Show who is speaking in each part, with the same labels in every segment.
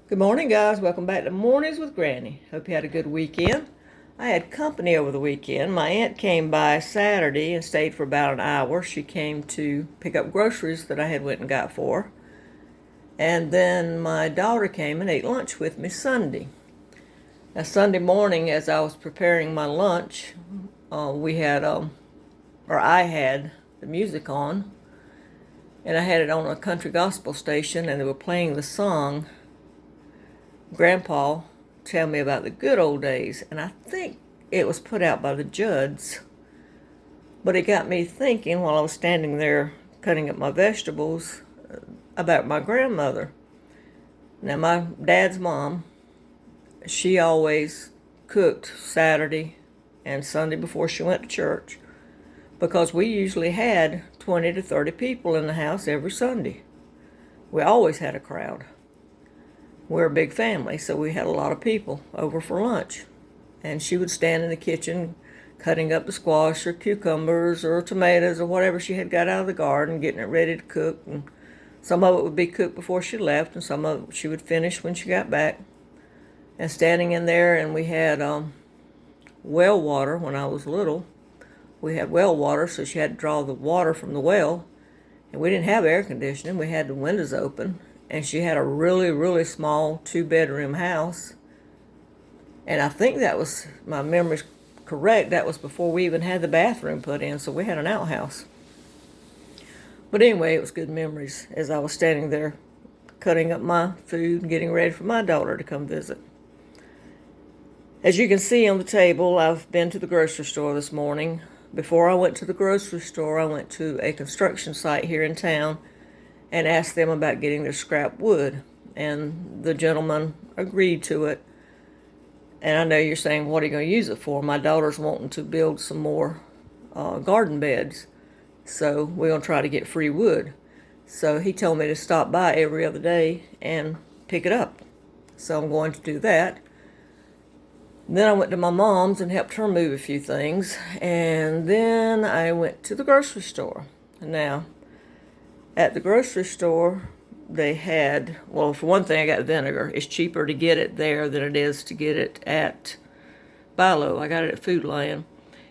Speaker 1: Good morning, guys. Welcome back to Mornings with Granny. Hope you had a good weekend. I had company over the weekend. My aunt came by Saturday and stayed for about an hour. She came to pick up groceries that I had went and got for her. And then my daughter came and ate lunch with me Sunday. Now, Sunday morning, as I was preparing my lunch, I had the music on, and I had it on a country gospel station, and they were playing the song Grandpa Tell Me About the Good Old Days, and I think it was put out by the Judds. But it got me thinking while I was standing there cutting up my vegetables about my grandmother. Now, my dad's mom, she always cooked Saturday and Sunday before she went to church, because we usually had 20 to 30 people in the house every Sunday. We always had a crowd. We're a big family, so we had a lot of people over for lunch. And she would stand in the kitchen cutting up the squash or cucumbers or tomatoes or whatever she had got out of the garden, getting it ready to cook. And some of it would be cooked before she left, and some of it she would finish when she got back. And standing in there, and we had well water when I was little. We had well water, so she had to draw the water from the well. And we didn't have air conditioning. We had the windows open. And she had a really, really small 2-bedroom house. And I think that was, my memory's correct, that was before we even had the bathroom put in, so we had an outhouse. But anyway, it was good memories as I was standing there cutting up my food and getting ready for my daughter to come visit. As you can see on the table, I've been to the grocery store this morning. Before I went to the grocery store, I went to a construction site here in town and asked them about getting their scrap wood. And the gentleman agreed to it. And I know you're saying, what are you going to use it for? My daughter's wanting to build some more garden beds. So we're going to try to get free wood. So he told me to stop by every other day and pick it up. So I'm going to do that. Then I went to my mom's and helped her move a few things. And then I went to the grocery store. Now, at the grocery store, they had, well, for one thing, I got vinegar. It's cheaper to get it there than it is to get it at Bi-Lo. I got it at Food Lion.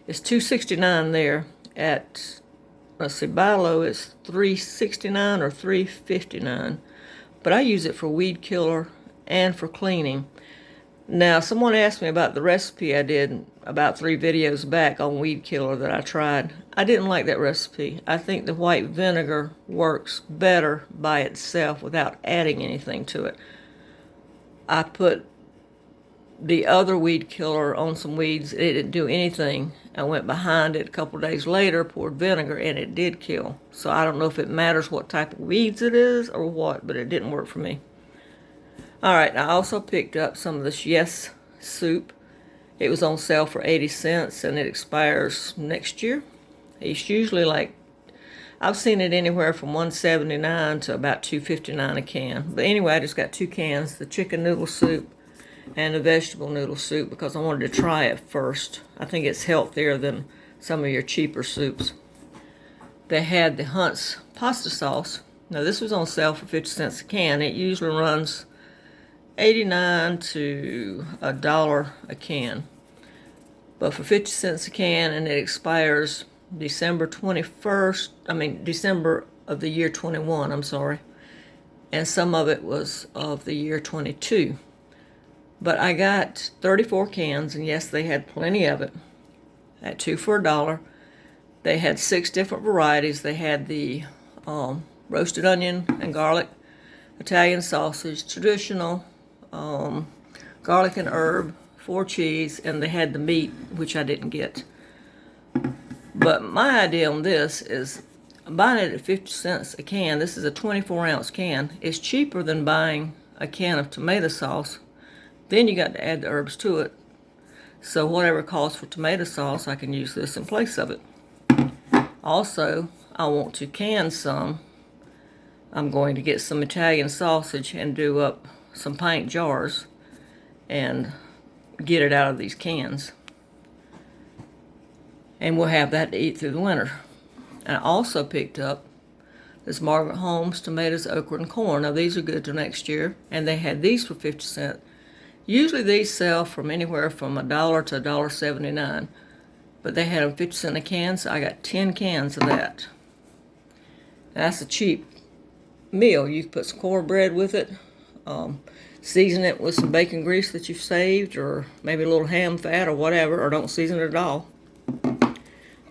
Speaker 1: It's $2.69 there. At, let's see, Bi-Lo is $3.69 or $3.59. But I use it for weed killer and for cleaning. Now, someone asked me about the recipe I did about 3 videos back on weed killer that I tried. I didn't like that recipe. I think the white vinegar works better by itself without adding anything to it. I put the other weed killer on some weeds. It didn't do anything. I went behind it a couple days later, poured vinegar, and it did kill. So I don't know if it matters what type of weeds it is or what, but it didn't work for me. All right, I also picked up some of this Yes soup. It was on sale for 80 cents, and it expires next year. It's usually like, I've seen it anywhere from $1.79 to about $2.59 a can. But anyway, I just got 2 cans, the chicken noodle soup and the vegetable noodle soup, because I wanted to try it first. I think it's healthier than some of your cheaper soups. They had the Hunt's pasta sauce. Now, this was on sale for 50 cents a can. It usually runs 89 to $1 a can, but for 50 cents a can, and it expires December of the year 21, I'm sorry, and some of it was of the year 22. But I got 34 cans, and yes, they had plenty of it at 2 for $1. They had 6 different varieties. They had the roasted onion and garlic, Italian sausage, traditional, garlic and herb, 4 cheese, and they had the meat, which I didn't get. But my idea on this is buying it at 50 cents a can. This is a 24-ounce can. It's cheaper than buying a can of tomato sauce. Then you got to add the herbs to it. So whatever costs for tomato sauce, I can use this in place of it. Also, I want to can some. I'm going to get some Italian sausage and do up some pint jars and get it out of these cans. And we'll have that to eat through the winter. And I also picked up There's Margaret Holmes tomatoes, okra, and corn. Now these are good till next year, and they had these for 50 cents. Usually these sell from anywhere from $1 to $1.79, but they had them 50 cents a can, so I got 10 cans of that. That's a cheap meal. You can put some cornbread with it, season it with some bacon grease that you've saved, or maybe a little ham fat or whatever, or don't season it at all.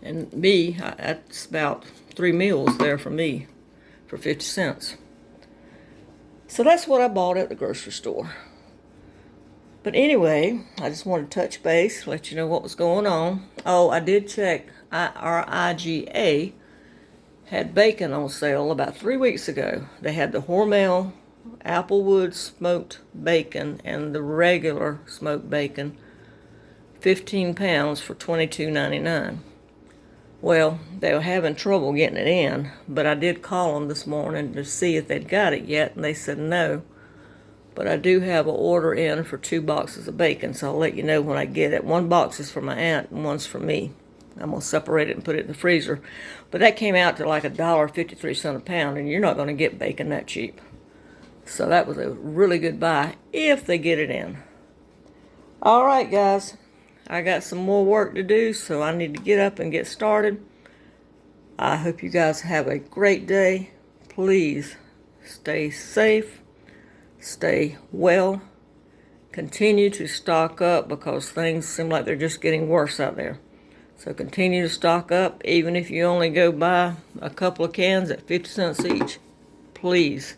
Speaker 1: And that's about 3 meals there for me for 50 cents. So that's what I bought at the grocery store. But anyway, I just wanted to touch base, let you know what was going on. Oh, I did check. Our IGA had bacon on sale about 3 weeks ago. They had the Hormel Applewood smoked bacon and the regular smoked bacon, 15 pounds for $22.99. Well, they were having trouble getting it in, but I did call them this morning to see if they'd got it yet, and they said no. But I do have an order in for 2 boxes of bacon, so I'll let you know when I get it. 1 box is for my aunt and 1's for me. I'm going to separate it and put it in the freezer. But that came out to like $1.53 a pound, and you're not going to get bacon that cheap. So that was a really good buy if they get it in. All right, guys. I got some more work to do, so I need to get up and get started. I hope you guys have a great day. Please stay safe, stay well, continue to stock up because things seem like they're just getting worse out there. So continue to stock up, even if you only go buy a couple of cans at 50 cents each. Please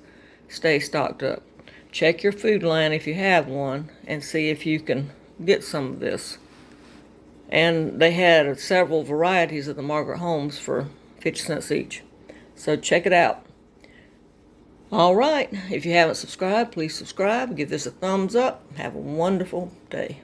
Speaker 1: stay stocked up. Check your food line if you have one and see if you can get some of this. And they had several varieties of the Margaret Holmes for 50 cents each. So check it out. All right. If you haven't subscribed, please subscribe. Give this a thumbs up. Have a wonderful day.